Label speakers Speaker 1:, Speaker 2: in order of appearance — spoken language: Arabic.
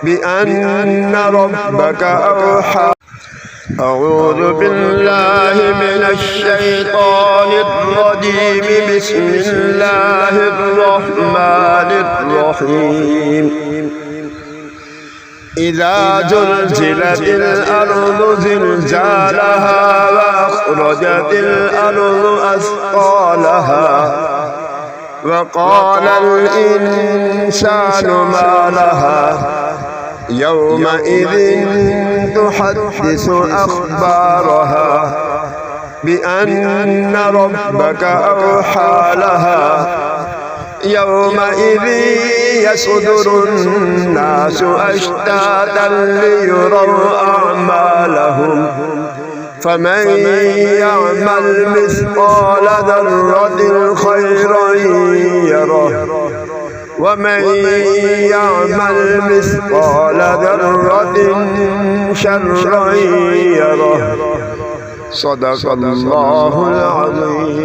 Speaker 1: بأن ربك أوحى. أعوذ بالله من الشيطان الرجيم. بسم الله الرحمن الرحيم. إذا زلزلت الأرض زلزالها وأخرجت الأرض أثقالها وقال الإنسان ما لها يومئذ تحدث أخبارها بأن ربك أوحى لها. يومئذ يصدر الناس أشتاتا ليروا أعمالهم فمن يعمل مثقال ذرة خيرا يره ومن يعمل مثقال ذرة شرا يره. صدق الله العظيم.